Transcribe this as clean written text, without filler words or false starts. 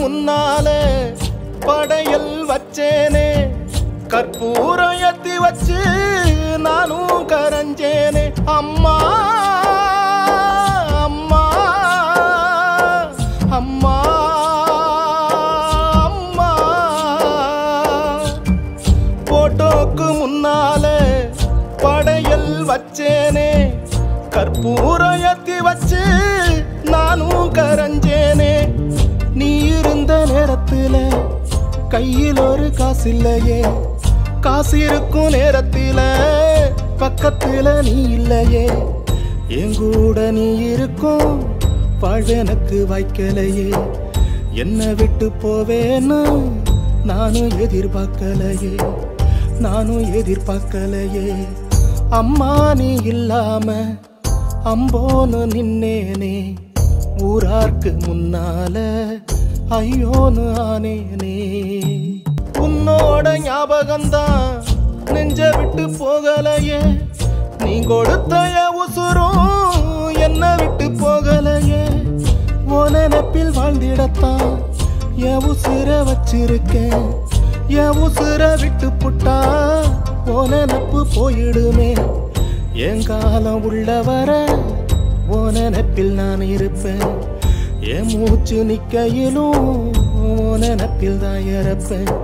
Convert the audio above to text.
முன்னாலே படையல் வச்சேனே கற்பூரம் ஏத்தி வச்சு நானும் கரஞ்சேனே அம்மா அம்மா அம்மா அம்மா போட்டோக்கு முன்னாலே படையல் வச்சேனே கற்பூரம் ஏத்தி வச்சு நானும் கரஞ்சேனே நீ இருந்த நேரத்துல கையில் ஒரு காசு இல்லையே காசு இருக்கும் நேரத்தில பக்கத்துல நீ இல்லையே எங்கூட நீ இருக்கும் வாழ் எனக்கு வாய்க்கலையே என்ன விட்டு போவேன்னு நானும் எதிர்பார்க்கலையே அம்மா நீ இல்லாம அம்போன்னு நின்னேனே ஊரார்க்கு முன்னால ஐயோன்னு ஆனேனே உன்னோட ஞாபகம்தான் நெஞ்ச விட்டு போகலையே நீ கொடுத்த உசுரும் என்ன விட்டு போகலையே ஓ நினைப்பில் வாழ்ந்திடத்தான் என் உசுர வச்சிருக்கேன் என் உசுர விட்டு புட்டா ஓ நினப்பு போயிடுமே என் காலம் உள்ளவர ஓ நினைப்பில் நான் இருப்பேன் என் மூச்சு நிக்கையிலும் ஓ நினைப்பில் தான் இறப்பேன்